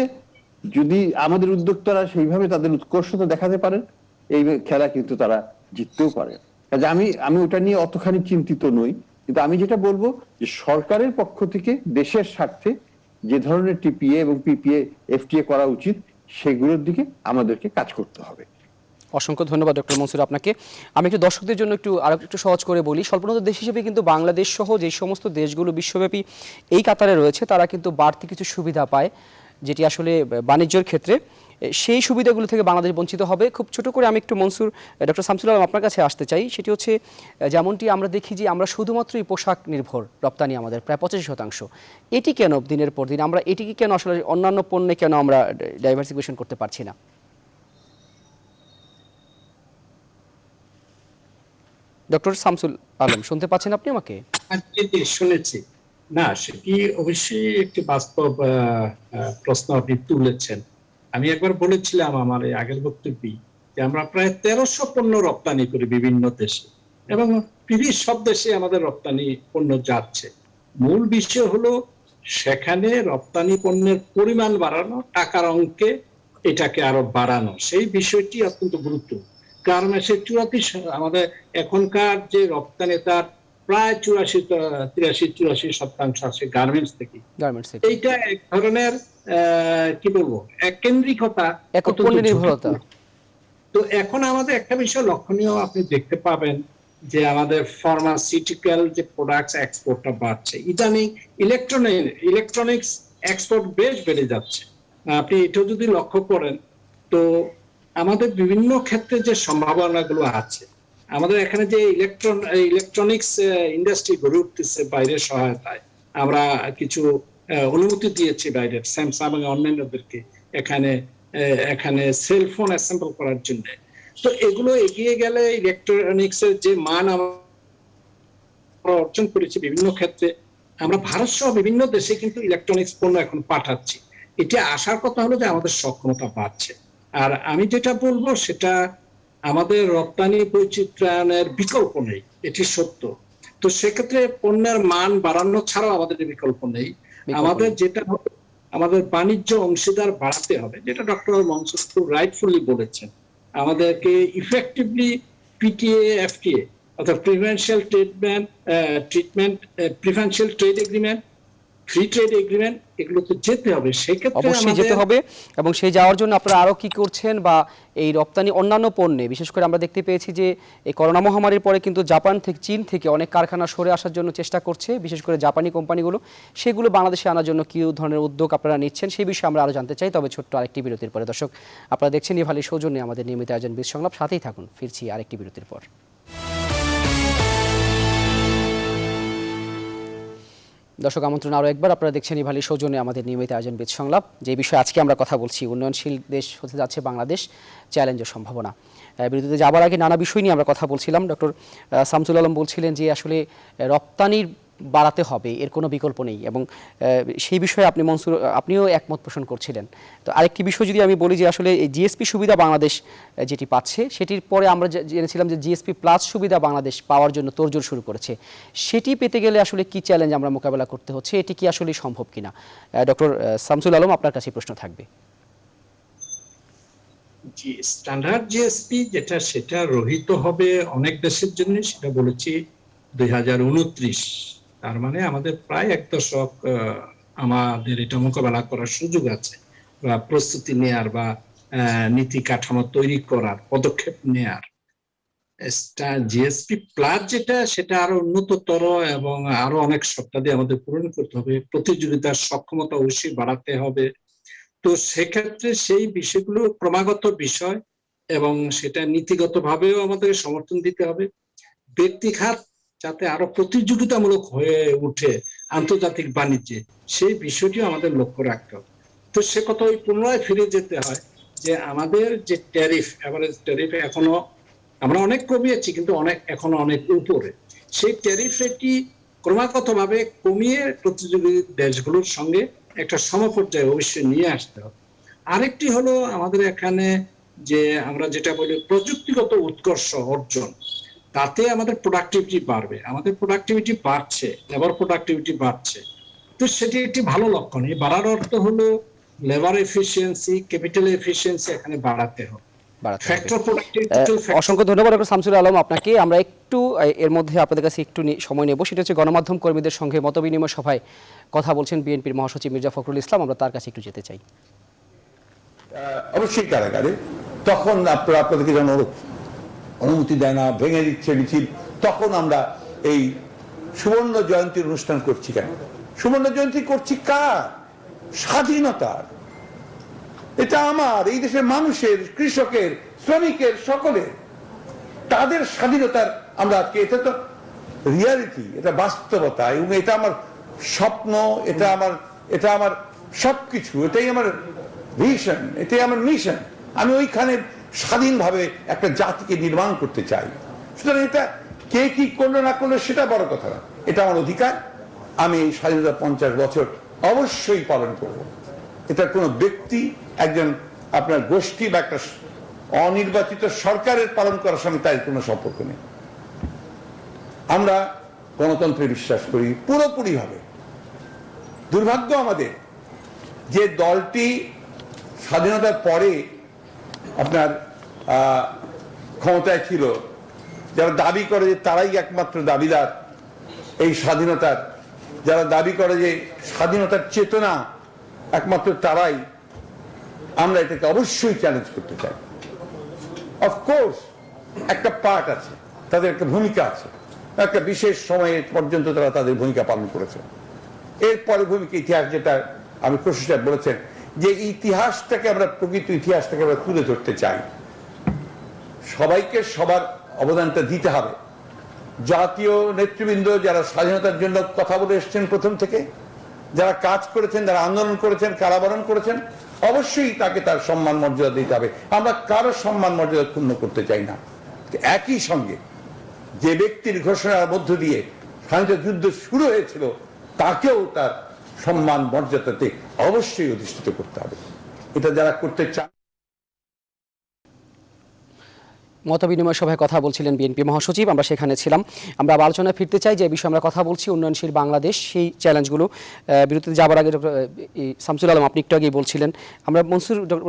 যদি আমাদের উদ্যোক্তারা সেইভাবে তাদের উৎকর্ষতা দেখাতে পারেন, এই খেলা কিন্তু তারা জিততেও পারে। কাজে আমি ওটা নিয়ে অতখানি চিন্তিত নই। কিন্তু আমি যেটা বলবো যে সরকারের পক্ষ থেকে দেশের স্বার্থে যে ধরনের টিপিএ এবং পিপিএ এফটিএ করা উচিত সেগুলোর দিকে আমাদেরকে কাজ করতে হবে। অসংখ্য ধন্যবাদ ডক্টর মনসুর আপনাকে। আমি একটু দর্শকদের জন্য আরো একটু সহজ করে বলি। স্বল্পোন্নত দেশ হিসেবে কিন্তু বাংলাদেশ সহ যে সমস্ত দেশগুলো বিশ্বব্যাপী এই কাতারে রয়েছে তারা কিন্তু বাড়তি কিছু সুবিধা পায়, যেটি আসলে বাণিজ্যের ক্ষেত্রে সেই সুবিধাগুলো থেকে বাংলাদেশ বঞ্চিত হবে। খুব ছোট করে আমি একটু ডক্টর শামসুল আলম আপনার কাছে আসতে চাই। সেটি হচ্ছে যেমনটি আমরা দেখি যে আমরা শুধুমাত্রই পোশাক নির্ভর রপ্তানি আমাদের প্রায় 85%। এটি কেন দিনের পর দিন আমরা এটিকে কেন আসলে অন্যান্য পণ্যে কেন আমরা ডাইভার্সিফিকেশন করতে পারছি না? ডক্টর শামসুল আলম শুনতে পাচ্ছেন আপনি আমাকে? শুনেছি। না, সেটি অবশ্যই একটি বাস্তব প্রশ্ন আপনি তুলেছেন। আমি একবার বলেছিলাম আমার এই আগের বক্তব্যে যে আমরা প্রায় 1300 পণ্য রপ্তানি করি বিভিন্ন দেশে, এবং পৃথিবীর সব দেশে আমাদের রপ্তানি পণ্য যাচ্ছে। মূল বিষয় হলো সেখানে রপ্তানি পণ্যের পরিমাণ বাড়ানো, টাকার অঙ্কে এটাকে আরো বাড়ানো, সেই বিষয়টি অত্যন্ত গুরুত্বপূর্ণ। কারণ সে 84 আমাদের এখনকার যে রপ্তানি তার প্রায় 83-84% আছে গার্মেন্টস থেকে। এইটা এক ধরনের কি বলবো এককেন্দ্রিকতা, একক পণ্য নির্ভরতা। তো এখন আমাদের একটা বিষয় লক্ষণীয় আপনি দেখতে পাবেন যে আমাদের ফার্মাসিউটিক্যাল যে প্রোডাক্টস এক্সপোর্টটা বাড়ছে, ইদানিং ইলেকট্রনিক্স এক্সপোর্ট বেশ বেড়ে যাচ্ছে। আপনি এটাও যদি লক্ষ্য করেন তো আমাদের বিভিন্ন ক্ষেত্রে যে সম্ভাবনাগুলো আছে, আমাদের এখানে যে ইলেকট্রনিক্স ইন্ডাস্ট্রি গড়ে উঠতেছে বাইরের সহায়তায়, আমরা কিছু অনুমতি দিয়েছি বাইরের স্যামসাং এবং অন্যান্যদেরকে এখানে সেলফোন অ্যাসেম্বল করার জন্য। তো এগুলো এগিয়ে গেলে ইলেকট্রনিক্স এর যে মান আমরা অর্জন করেছি বিভিন্ন ক্ষেত্রে, আমরা ভারত সহ বিভিন্ন দেশে কিন্তু ইলেকট্রনিক্স পণ্য এখন পাঠাচ্ছি। এটা আসার কথা হলো যে আমাদের সক্ষমতা বাড়ছে। আর আমি যেটা বলবো সেটা আমাদের রপ্তানি বৈচিত্র্যায়নের বিকল্প নেই, এটি সত্য। তো সেক্ষেত্রে পণ্যের মান বাড়ানো ছাড়াও আমাদের বিকল্প নেই। আমাদের যেটা আমাদের বাণিজ্য অংশীদার বাড়াতে হবে, যেটা ডক্টর মনসুর খুব রাইটফুলি বলেছেন। আমাদেরকে ইফেক্টিভলি পিটিএ এফটিএ অর্থাৎ preferential preferential trade agreement, free trade agreement, এগুলোতে যেতে হবে। সেক্ষেত্রে অবশ্যই যেতে হবে, এবং সেই যাওয়ার জন্য আপনারা আরো কি করছেন বা এই রপ্তানি অন্যান্য পণ্যে বিশেষ করে আমরা দেখতে পেয়েছি যে এই করোনা মহামারীর পরে কিন্তু জাপান থেকে চীন থেকে অনেক কারখানা সরে আসার জন্য চেষ্টা করছে, বিশেষ করে জাপানি কোম্পানিগুলো। সেগুলো বাংলাদেশে আনার জন্য কি ধরনের উদ্যোগ আপনারা নিচ্ছেন সেই বিষয়ে আমরা আরো জানতে চাই। তবে ছোট্ট আরেকটি বিরতির পরে। দর্শক, আপনারা দেখছেন ইভালির সৌজন্যে আমাদের নিয়মিত আয়োজন বীজ সংলাপ, সাথেই থাকুন। ফিরছি আরেকটি বিরতির পর। দর্শক, আমন্ত্রণ আরও একবার, আপনারা দেখছেন ইভালির সৌজন্যে আমাদের নিয়মিত আয়োজন বীজ সংলাপ। যে বিষয়ে আজকে আমরা কথা বলছি, উন্নয়নশীল দেশ হতে যাচ্ছে বাংলাদেশ, চ্যালেঞ্জ ও সম্ভাবনা। বিরতিতে যাবার আগে নানা বিষয় নিয়ে আমরা কথা বলছিলাম। ডক্টর শামসুল আলম বলছিলেন যে আসলে রপ্তানির বাড়াতে হবে, এর কোনো বিকল্প নেই, এবং সেই বিষয়ে আপনিও একমত পোষণ করছিলেন। তো আরেকটি বিষয় যদি আমি বলি যে আসলে এই জিএসপি সুবিধা বাংলাদেশ যেটি পাচ্ছে, সেটির পরে আমরা জেনেছিলাম যে জিএসপি প্লাস সুবিধা বাংলাদেশ পাওয়ার জন্য তোড়জোড় শুরু করেছে। সেটি পেতে গেলে আসলে কি চ্যালেঞ্জ আমরা মোকাবেলা করতে হচ্ছে, এটি কি আসলে সম্ভব কিনা? ডক্টর শামসুল আলম, আপনার কাছে প্রশ্ন থাকবে। জি, স্ট্যান্ডার্ড জিএসপি যেটা, সেটা রহিত হবে অনেক দেশের জন্য, সেটা বলেছি 2029। তার মানে আমাদের প্রায় 1 দশক আমাদের এটা মোকাবেলা করার সুযোগ আছে, বা প্রস্তুতি নেয়ার বা নীতি কাঠামো তৈরি করার, পদক্ষেপ নেয়ার। জিএসপি প্লাস যেটা, সেটা আরো উন্নততর এবং আরো অনেক শর্তাদি আমাদের পূরণ করতে হবে, প্রতিযোগিতার সক্ষমতা অবশ্যই বাড়াতে হবে। তো সেক্ষেত্রে সেই বিষয়গুলো ক্রমাগত বিষয়, এবং সেটা নীতিগতভাবেও আমাদের সমর্থন দিতে হবে। ব্যক্তিখাত যাতে আরো প্রতিযোগিতামূলক হয়ে উঠে আন্তর্জাতিক বাণিজ্যে, সেই বিষয়টিও আমাদের লক্ষ্য রাখতে হবে। তো সে কথা ওই পুনরায় ফিরে যেতে হয় যে আমাদের যে ট্যারিফ, এভারেজ ট্যারিফ এখনো আমরা অনেক কমিয়েছি, কিন্তু এখনো অনেক উপরে। সেই ট্যারিফ রেটটি ক্রমাগতভাবে কমিয়ে প্রতিযোগী দেশগুলোর সঙ্গে একটা সমপর্যায়ে অবশ্যই নিয়ে আসতে হবে। আরেকটি হলো আমাদের এখানে যে আমরা যেটা বলি প্রযুক্তিগত উৎকর্ষ অর্জন, তাতে আমাদের প্রোডাক্টিভিটি বাড়বে। আমাদের প্রোডাক্টিভিটি বাড়ছে, লেবার প্রোডাক্টিভিটি বাড়ছে, তো সেটি একটি ভালো লক্ষণ। এই বাড়ার অর্থ হলো লেবার এফিসিয়েন্সি, ক্যাপিটাল এফিসিয়েন্সি এখানে বাড়াতে হবে। বাড়াতে হবে। ফ্যাক্টর প্রোডাক্টিভিটি অসংখ্য ধন্যবাদ ডক্টর শামসুল আলম আপনাকে। আমরা একটু এর মধ্যে আপনাদের কাছে একটু সময় নেব, সেটা হচ্ছে গণমাধ্যম কর্মীদের সঙ্গে মতবিনিময় সভায় কথা বলছেন বিএনপির মহাসচিব মির্জা ফখরুল ইসলাম। আমরা তার কাছে একটু যেতে চাই। অবশ্যই কারাগারে তখন আপনাদেরকে যখন অনুমতি দেয় না, ভেঙে দিচ্ছে মিছিল, তখন আমরা এই সুবর্ণ জয়ন্তীর অনুষ্ঠান করছি কেন? সুবর্ণ জয়ন্তী করছি কার? স্বাধীনতার। এটা আমার এই দেশের মানুষের, কৃষকের, শ্রমিকের, সকলের, তাদের স্বাধীনতার আমরা আজকে, এটা তো রিয়ালিটি, এটা বাস্তবতা, এবং এটা আমার স্বপ্ন, এটা আমার সবকিছু, এটাই আমার ভিশন, এটাই আমার মিশন। আমি ওইখানে স্বাধীনভাবে একটা জাতিকে নির্মাণ করতে চাই। সুতরাং এটা কে কি করলো না করলো সেটা বড় কথা না, এটা আমার অধিকার। আমি এই স্বাধীনতা 50 বছর অবশ্যই পালন করব। এটা কোনো ব্যক্তি, একজন আপনার গোষ্ঠী বা একটা অনির্বাচিত সরকারের পালন করার সঙ্গে তার কোনো সম্পর্ক নেই। আমরা গণতন্ত্রে বিশ্বাস করি পুরোপুরি ভাবে। দুর্ভাগ্য আমাদের যে দলটি স্বাধীনতার পরে আপনার ক্ষমতায় ছিল, যারা দাবি করে যে তারাই একমাত্র দাবিদার এই স্বাধীনতার, যারা দাবি করে যে স্বাধীনতার চেতনা একমাত্র তারাই, আমরা এটাকে অবশ্যই চ্যালেঞ্জ করতে চাই। অফকোর্স একটা পার্ট আছে, তাদের একটা ভূমিকা আছে, একটা বিশেষ সময়ে পর্যন্ত তারা তাদের ভূমিকা পালন করেছে। এরপরে ভূমিকা ইতিহাস, যেটা আমি প্রশাসক সাহেব বলেছেন, যে ইতিহাসটাকে আমরা, প্রকৃত ইতিহাসটাকে আমরা তুলে ধরতে চাই। সবাইকে সবার অবদানটা দিতে হবে। জাতীয় নেতৃবৃন্দ যারা স্বাধীনতার জন্য কথা বলে এসছেন প্রথম থেকে, যারা কাজ করেছেন, যারা আন্দোলন করেছেন, কারাবরণ করেছেন, অবশ্যই তাকে তার সম্মান মর্যাদা দিতে হবে। আমরা কারো সম্মান মর্যাদা ক্ষুণ্ণ করতে চাই না। একই সঙ্গে যে ব্যক্তির ঘোষণার মধ্য দিয়ে স্বাধীনতা যুদ্ধ শুরু হয়েছিল, তাকেও তার সম্মান মর্যাদাতে অবশ্যই অধিষ্ঠিত করতে হবে। এটা যারা করতে চান। মতবিনিময় সভায় কথা বলছিলেন বিএনপি মহাসচিব, আমরা সেখানে ছিলাম। আমরা আলোচনায় ফিরতে চাই, যে বিষয়ে আমরা কথা বলছি উন্নয়নশীল বাংলাদেশ, সেই চ্যালেঞ্জগুলো। বিরতিতে যাবার আগে ডক্টর শামসুল আলম আপনি একটু আগেই বলছিলেন, আমরা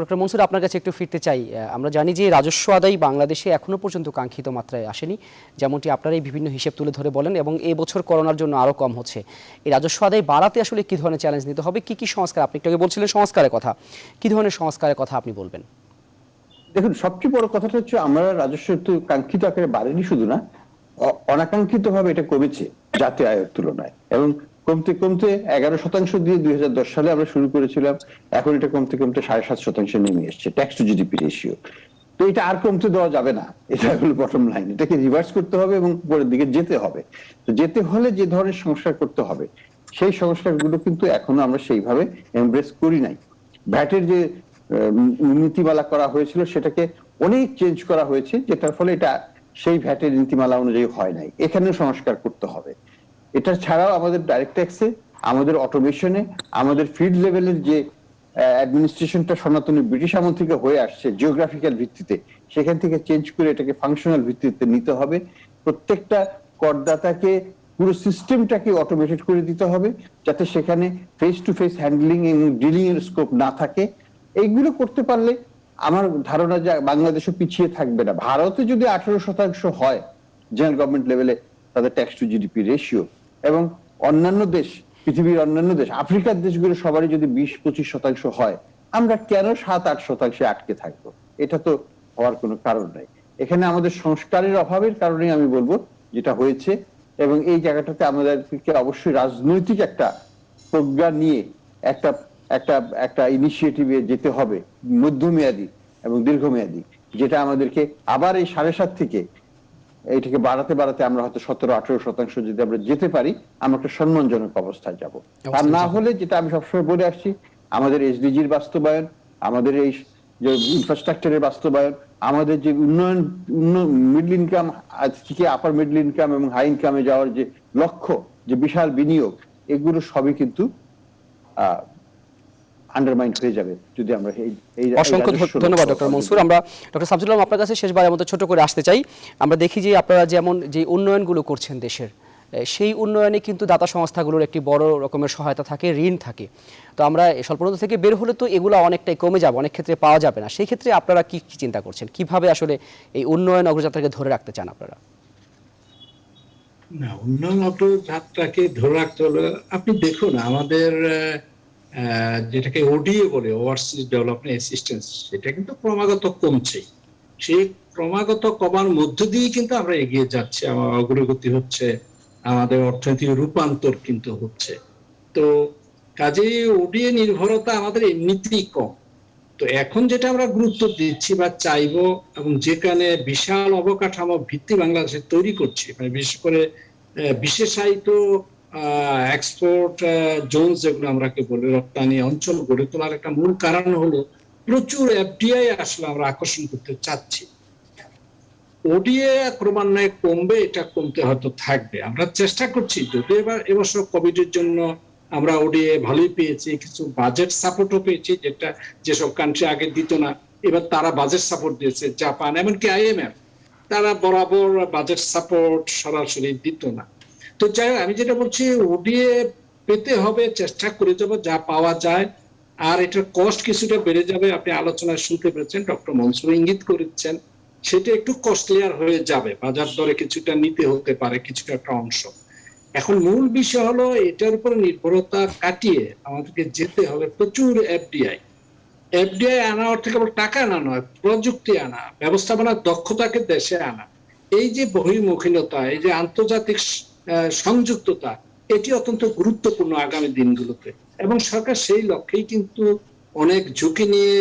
ডক্টর মনসুর আপনার কাছে একটু ফিরতে চাই। আমরা জানি যে রাজস্ব আদায় বাংলাদেশে এখনো পর্যন্ত কাঙ্ক্ষিত মাত্রায় আসেনি, যেমনটি আপনারাই বিভিন্ন হিসেব তুলে ধরে বলেন, এবং এই বছর করোনার জন্য আরও কম হচ্ছে। এই রাজস্ব আদায় বাড়াতে আসলে কী ধরনের চ্যালেঞ্জ নিতে হবে, কী কী সংস্কার, আপনি একটু আগে বলছিলেন সংস্কারের কথা, কী ধরনের সংস্কারের কথা আপনি বলবেন? দেখুন, সবচেয়ে বড় কথাটা হচ্ছে আমরা রাজস্ব তো কাঙ্ক্ষিত আকারে বাড়েনি শুধু না, অনাকাঙ্ক্ষিত ভাবে এটা কমেছে জাতীয় আয়ের তুলনায়, এবং কমতে কমতে 11% দিয়ে 2010 সালে আমরা শুরু করেছিলাম, এখন এটা কমতে কমতে 7.5% নেমে এসছে ট্যাক্স টু জিডিপি রেশিও। তো এটা আর কমতে দেওয়া যাবে না, এটা হলো বটম লাইন। এটাকে রিভার্স করতে হবে এবং পরের দিকে যেতে হবে। তো যেতে হলে যে ধরনের সংস্কার করতে হবে, সেই সংস্কারগুলো কিন্তু এখনো আমরা সেইভাবে এমব্রেস করি নাই। ভ্যাটের যে নীতিমালা করা হয়েছিল সেটাকে অনেক চেঞ্জ করা হয়েছে, যেটার ফলে এটা সেই ভ্যাটের নীতিমালা অনুযায়ী হয় নাই। এখানেও সংস্কার করতে হবে। এটা ছাড়াও আমাদের ডাইরেক্ট ট্যাক্সে, আমাদের অটোমেশনে, আমাদের ফিল্ড লেভেলের যে অ্যাডমিনিস্ট্রেশনটা সনাতনী ব্রিটিশ আমল থেকে হয়ে আসছে জিওগ্রাফিক্যাল ভিত্তিতে, সেখান থেকে চেঞ্জ করে এটাকে ফাংশনাল ভিত্তিতে নিতে হবে। প্রত্যেকটা করদাতাকে, পুরো সিস্টেমটাকে অটোমেটেড করে দিতে হবে, যাতে সেখানে ফেস টু ফেস হ্যান্ডলিং এবং ডিলিং এর স্কোপ না থাকে। এইগুলো করতে পারলে আমার ধারণা যে বাংলাদেশও পিছিয়ে থাকবে না। ভারতে যদি 18% হয় জেনারেল গভর্নমেন্ট লেভেলে তাদের ট্যাক্স টু জিডিপি রেশিও, এবং অন্যান্য দেশ, পৃথিবীর অন্যান্য দেশ, আফ্রিকার দেশগুলো সবারই যদি 20-25% হয়, আমরা কেন 7-8% আটকে থাকবো? এটা তো হওয়ার কোনো কারণ নাই। এখানে আমাদের সংস্কারের অভাবের কারণেই আমি বলবো যেটা হয়েছে, এবং এই জায়গাটাতে আমাদেরকে অবশ্যই রাজনৈতিক একটা প্রজ্ঞা নিয়ে একটা একটা একটা ইনিশিয়েটিভে যেতে হবে, মধ্যমেয়াদী এবং দীর্ঘমেয়াদী, যেটা আমাদেরকে আবার এই 7.5 থেকে এইটাকে বাড়াতে বাড়াতে আমরা হয়তো 17-18% যদি আমরা যেতে পারি, আমরা একটা সম্মানজনক অবস্থায় যাব। আর না হলে, যেটা আমি সবসময় বলে আসছি, আমাদের এসডিজির বাস্তবায়ন, আমাদের এই যে ইনফ্রাস্ট্রাকচারের বাস্তবায়ন, আমাদের যে উন্নয়ন, মিডল ইনকাম থেকে আপার মিডল ইনকাম এবং হাই ইনকামে যাওয়ার যে লক্ষ্য, যে বিশাল বিনিয়োগ, এগুলো সবই কিন্তু আন্ডারমাইন্ড হয়ে যাবে যদি আমরা এই। অসংখ্য ধন্যবাদ ডক্টর মনসুর। আমরা ডক্টর শামসুল আলম আপনার কাছে শেষবারের মতো ছোট করে আসতে চাই। আমরা দেখি যে আপনারা যেমন যে উন্নয়নগুলো করছেন দেশের, সেই উন্নয়নে কিন্তু দাতা সংস্থাগুলোর একটি বড় রকমের সহায়তা থাকে, ঋণ থাকে। তো আমরা স্বল্পোন্নত থেকে বের হলে তো এগুলো অনেকটাই কমে যাবে, অনেক ক্ষেত্রে পাওয়া যাবে না। সেই ক্ষেত্রে আপনারা কি চিন্তা করছেন, কিভাবে আসলে এই উন্নয়ন অগ্রযাত্রাকে ধরে রাখতে চান আপনারা? না, উন্নয়ন অগ্রযাত্রাকে ধরে রাখতে হলে আপনি দেখুন আমাদের যেটাকে ওডিএ বলে, ওভারসিজ ডেভেলপমেন্ট অ্যাসিস্ট্যান্স, সেটা কিন্তু ক্রমাগত কমছে। সেই ক্রমাগত কমার মধ্য দিয়ে কিন্তু আমরা এগিয়ে যাচ্ছি, আমার অগ্রগতি হচ্ছে, আমাদের অর্থনৈতিক রূপান্তর কিন্তু হচ্ছে। তো কাজেই ওডিএ নির্ভরতা আমাদের এমনিতেই কম। তো এখন যেটা আমরা গুরুত্ব দিচ্ছি বা চাইবো, এবং যেখানে বিশাল অবকাঠামো ভিত্তি বাংলাদেশে তৈরি করছি, মানে বিশেষ করে বিশেষায়িত এক্সপোর্ট জোন যেগুলো আমরা বলি, রপ্তানি অঞ্চল গড়ে তোলার একটা মূল কারণ হলো প্রচুর এফডিআই আসলে আমরা আকর্ষণ করতে চাচ্ছি। ওডিএ ক্রমান্বয়ে কমবে, এটা কমতে হয়তো থাকবে। আমরা চেষ্টা করছি, যদি এবছর কোভিড এর জন্য আমরা ওডিএ ভালোই পেয়েছি, কিছু বাজেট সাপোর্টও পেয়েছি, যেটা যেসব কান্ট্রি আগে দিত না, এবার তারা বাজেট সাপোর্ট দিয়েছে। জাপান, এমনকি আইএমএফ, তারা বরাবর বাজেট সাপোর্ট সরাসরি দিত না। তো যাই হোক, আমি যেটা বলছি, ওডিএ পেতে হবে, চেষ্টা করে যাবো যা পাওয়া যায়। আর এটার কস্ট কিছুটা বেড়ে যাবে, আপনি আলোচনায় শুনতে পেরেছেন, ডক্টর মনসুর ইঙ্গিত করেছেন, সেটা একটু কস্টলিয়ার হয়ে যাবে, বাজার দরে কিছুটা নিতে হতে পারে, কিছুটা একটা অংশ। এখন মূল বিষয় হলো এটার উপর নির্ভরতা কাটিয়ে আমাদেরকে যেতে হবে প্রচুর এফডিআই। এফডিআই আনা অর্থ কেবল টাকা আনা নয়, প্রযুক্তি আনা, ব্যবস্থাপনার দক্ষতাকে দেশে আনা। এই যে বহির্মুখীনতা, এই যে আন্তর্জাতিক সংযুক্ততা, এটি অত্যন্ত গুরুত্বপূর্ণ আগামী দিনগুলোতে। এবং সরকার সেই লক্ষ্যেই কিন্তু অনেক ঝুঁকি নিয়ে,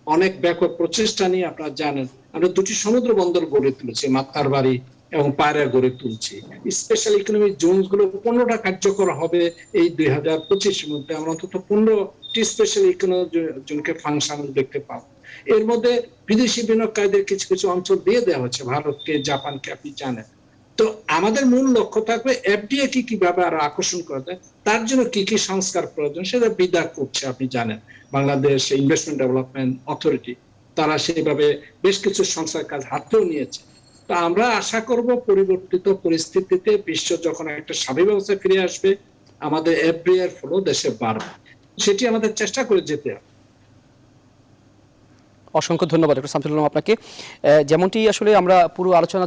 অনেক ব্যাপক প্রচেষ্টা নিয়ে, আপনারা জানেন আমরা 2টি সমুদ্র বন্দর গড়ে তুলেছি, মাতারবাড়ি এবং পায়রা গড়ে তুলছি। স্পেশাল ইকোনমিক জোন গুলো 15টা কার্যকর হবে এই 2025 এর মধ্যে। আমরা অন্তত 15টি স্পেশাল ইকোনমিক জোনকে ফাংশন দেখতে পাবো। এর মধ্যে বিদেশি বিনিয়োগকারীদের কিছু কিছু অঞ্চল দিয়ে দেওয়া হচ্ছে, ভারতকে, জাপানকে, আপনি জানেন। তো আমাদের মূল লক্ষ্য থাকবে এফডিএ কে কিভাবে আরো আকর্ষণ করা যায়, তার জন্য কি কি সংস্কার প্রয়োজন সেটা বিদা করছে। আপনি জানেন বাংলাদেশ ইনভেস্টমেন্ট ডেভেলপমেন্ট অথরিটি, তারা সেইভাবে বেশ কিছু সংস্কার কাজ হাতেও নিয়েছে। তো আমরা আশা করব পরিবর্তিত পরিস্থিতিতে বিশ্ব যখন একটা স্বাভাবিক অবস্থায় ফিরে আসবে, আমাদের এফডিআই এর ফলো দেশে বাড়বে, সেটি আমাদের চেষ্টা করে যেতে হবে। অসংখ্য ধন্যবাদ ডক্টর শামসুল আলম আপনাকে। যেমনটি আসলে আমরা পুরো আলোচনা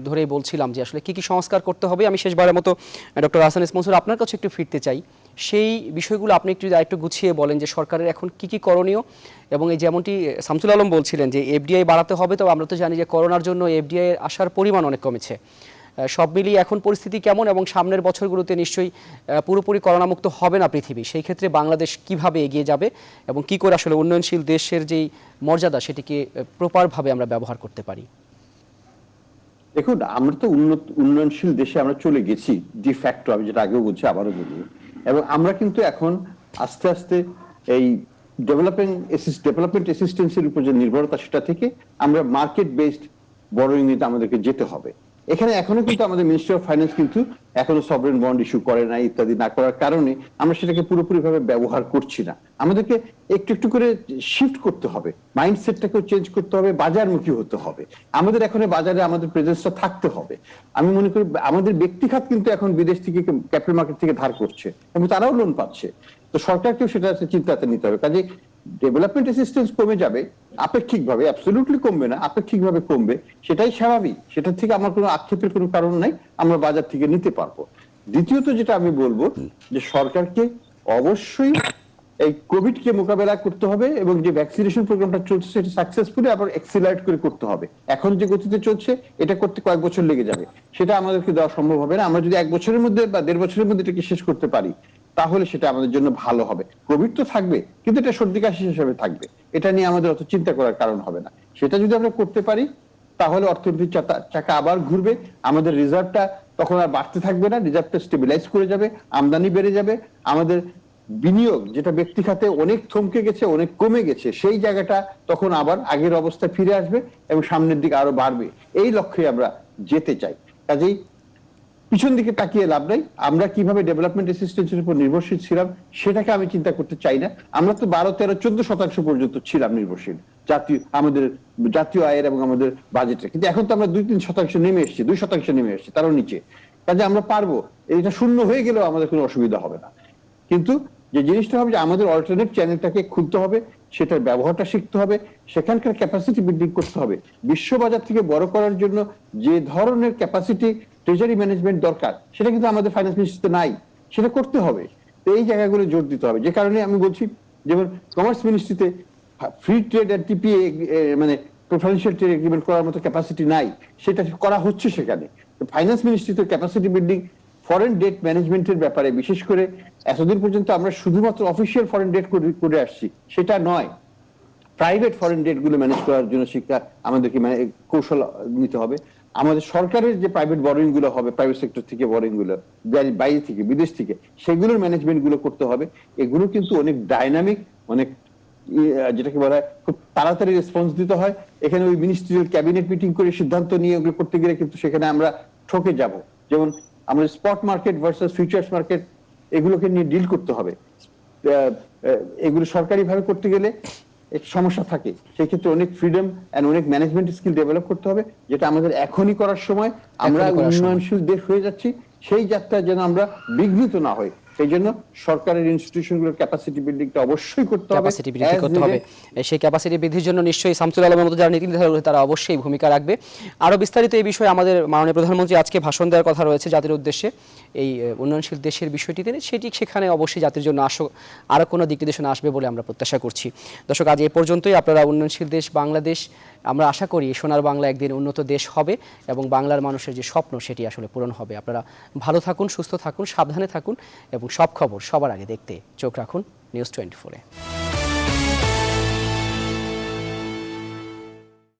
ধরেই বলছিলাম যে আসলে কি কি সংস্কার করতে হবে, আমি শেষবারের মতো ডক্টর হাসান ইসমাইল মনসুর আপনার কাছে একটু ফিরতে চাই। সেই বিষয়গুলো আপনি একটু গুছিয়ে বলেন যে সরকারের এখন কি কি করণীয়, এবং এই যেমনটি শামসুল আলম বলছিলেন যে এফডিআই বাড়াতে হবে, তো আমরা তো জানি যে করোনার জন্য এফডিআই আসার পরিমাণ অনেক কমেছে। সব মিলিয়ে এখন পরিস্থিতি কেমন, এবং সামনের বছরগুলোতে নিশ্চয়ই পুরোপুরি করোনামুক্ত হবে না পৃথিবী, সেই ক্ষেত্রে বাংলাদেশ কিভাবে এগিয়ে যাবে এবং কি করে আসলে উন্নয়নশীল দেশের যেই মর্যাদা সেটিকে প্রপারভাবে আমরা ব্যবহার করতে পারি? দেখুন, আমরা তো উন্নয়নশীল দেশে আমরা চলে গেছি ডি ফ্যাক্টো, আমি যেটা আগেও বলছি আবারও বলি। এবং আমরা কিন্তু এখন আস্তে আস্তে এই ডেভেলপমেন্ট অ্যাসিস্ট্যান্সের উপর যে নির্ভরতা, সেটা থেকে আমরা মার্কেট বেসড বরোয়িং নিতে আমাদেরকে যেতে হবে। এখানে এখনো কিন্তু আমাদের মিনিস্ট্রি অফ ফাইন্যান্স কিন্তু এখনো সভরেন বন্ড ইস্যু করে না, ইত্যাদি না করার কারণে আমরা সেটাকে পুরোপুরি ভাবে ব্যবহার করছি না। আমাদেরকে একটু একটু করে শিফট করতে হবে, মাইন্ডসেটটাকেও চেঞ্জ করতে হবে, বাজারমুখী হতে হবে। আমাদের এখন বাজারে আমাদের প্রেজেন্সটা থাকতে হবে। আমি মনে করি আমাদের ব্যক্তিখাত কিন্তু এখন বিদেশ থেকে, ক্যাপিটাল মার্কেট থেকে ধার করছে এবং তারাও লোন পাচ্ছে। তো সরকারকেও সেটা চিন্তাতে নিতে হবে। কাজে ডেভেলপমেন্ট অ্যাসিস্ট্যান্স কমে যাবে আপেক্ষিকভাবে, অ্যাবসলিউটলি কমবে না, আপেক্ষিকভাবে কমবে, সেটাই স্বাভাবিক। সেটা থেকে আমার কোনো আক্ষেপের কোনো কারণ নাই, আমরা বাজার থেকে নিতে পারবো। দ্বিতীয়ত যেটা আমি বলবো যে সরকারকে অবশ্যই এই কোভিড কে মোকাবেলা করতে হবে, এবং যে ভ্যাকসিনেশন প্রোগ্রামটা চলছে সেটা সাকসেসফুলি আবার এক্সিলারেট করে করতে হবে। এখন যে গতিতে চলছে এটা করতে কয়েক বছর লেগে যাবে, সেটা আমাদেরকে দেওয়া সম্ভব হবে না। আমরা যদি 1 বছরের মধ্যে বা 1.5 বছরের মধ্যে এটাকে শেষ করতে পারি, তাহলে সেটা আমাদের জন্য ভালো হবে। কোভিড তো থাকবে, কিন্তু এটা সর্দি কাশি হিসেবে থাকবে, এটা নিয়ে আমাদের অত চিন্তা করার কারণ হবে না। সেটা যদি আমরা করতে পারি, তাহলে অর্থনীতির চাকা আবার ঘুরবে, আমাদের রিজার্ভটা তখন আর বাড়তে থাকবে না, রিজার্ভটা স্টেবিলাইজ করে যাবে, আমদানি বেড়ে যাবে, আমাদের বিনিয়োগ যেটা ব্যক্তি খাতে অনেক থমকে গেছে, অনেক কমে গেছে, সেই জায়গাটা তখন আবার আগের অবস্থায় ফিরে আসবে এবং সামনের দিকে আরো বাড়বে। এই লক্ষ্যে আমরা যেতে চাই। কাজেই পিছন দিকে তাকিয়ে লাভ নাই। আমরা কিভাবে ডেভেলপমেন্ট অ্যাসিস্ট্যান্সের উপর নির্ভরশীল ছিলাম সেটাকে আমি চিন্তা করতে চাই না। আমরা তো 12, 13, 14% পর্যন্ত ছিলাম নির্ভরশীল আমাদের জাতীয় আয়ের এবং আমাদের বাজেটে, কিন্তু এখন তো আমরা 2-3% নেমে এসেছি, 2% নেমে এসেছি, তারও নিচে। কাজে আমরা পারবো, এটা শূন্য হয়ে গেলেও আমাদের কোনো অসুবিধা হবে না। কিন্তু যে জিনিসটা হবে যে আমাদের অল্টারনেট চ্যানেলটাকে খুলতে হবে, সেটার ব্যবহারটা শিখতে হবে, সেখানকার ক্যাপাসিটি বিল্ডিং করতে হবে। বিশ্ববাজার থেকে বড় করার জন্য যে ধরনের ক্যাপাসিটি ট্রেজারি ম্যানেজমেন্ট দরকার, সেটা কিন্তু আমাদের ফাইন্যান্স মিনিস্ট্রিতে নাই, সেটা করতে হবে। তো এই জায়গাগুলো জোর দিতে হবে। যে কারণে আমি বলছি, যেমন কমার্স মিনিস্ট্রিতে ফ্রি ট্রেড আর টিপিএ মানে প্রেফারেন্সিয়াল ট্রেড এগ্রিমেন্ট করার মতো ক্যাপাসিটি নাই, সেটা করা হচ্ছে সেখানে। ফাইন্যান্স মিনিস্ট্রিতে ক্যাপাসিটি বিল্ডিং, ফরেন ডেট ম্যানেজমেন্টের ব্যাপারে বিশেষ করে এতদিন পর্যন্ত আমরা শুধুমাত্র অফিসিয়াল ফরেন ডেট করে আসছি, সেটা নয়, প্রাইভেট ফরেন ডেট গুলো ম্যানেজ করার জন্য শিক্ষা আমাদেরকে কৌশল নিতে হবে। আমাদের সরকারের যে প্রাইভেট বরোইং গুলো হবে, প্রাইভেট সেক্টর থেকে বরোইং গুলো বাইরে থেকে বিদেশ থেকে, সেগুলোর ম্যানেজমেন্ট গুলো করতে হবে। এগুলো কিন্তু অনেক ডাইনামিক, অনেক যেটাকে বলা হয় খুব তাড়াতাড়ি রেসপন্স দিতে হয়। এখানে ওই মিনিস্ট্রিয়াল ক্যাবিনেট মিটিং করে সিদ্ধান্ত নিয়ে ওগুলো করতে গেলে কিন্তু সেখানে আমরা ঠকে যাব। যেমন আমাদের spot market versus futures market, এগুলোকে নিয়ে ডিল করতে হবে। এগুলো সরকারি ভাবে করতে গেলে এক সমস্যা থাকে, সেই ক্ষেত্রে অনেক ফ্রিডম এন্ড অনেক ম্যানেজমেন্ট স্কিল ডেভেলপ করতে হবে, যেটা আমাদের এখনই করার সময়। আমরা উন্নয়নশীল দেশ হয়ে যাচ্ছি, সেই যাত্রা যেন আমরা বিঘ্নিত না হই, সেই জন্য সরকারের ইনস্টিটিউশনগুলোর ক্যাপাসিটি বিল্ডিংটা অবশ্যই করতে হবে, ক্যাপাসিটি বৃদ্ধি করতে হবে। সেই ক্যাপাসিটি বৃদ্ধির জন্য নিশ্চয়ই শামসুল আলমের মতো যারা নীতি নির্ধারক রয়েছে তারা অবশ্যই ভূমিকা রাখবে। আরও বিস্তারিত এই বিষয়ে আমাদের মাননীয় প্রধানমন্ত্রী আজকে ভাষণ দেওয়ার কথা রয়েছে জাতির উদ্দেশ্যে, এই উন্নয়নশীল দেশের বিষয়টিতে সেটি সেখানে অবশ্যই জাতির জন্য আরও কোনো দিক নির্দেশনা আসবে বলে আমরা প্রত্যাশা করছি। দর্শক, আজ এ পর্যন্তই। আপনারা উন্নয়নশীল দেশ বাংলাদেশ, আমরা আশা করি সোনার বাংলা একদিন উন্নত দেশ হবে এবং বাংলার মানুষের যে স্বপ্ন সেটি আসলে পূরণ হবে। আপনারা ভালো থাকুন, সুস্থ থাকুন, সাবধানে থাকুন এবং সব খবর সবার আগে দেখতে চোখ রাখুন নিউজ 24-এ।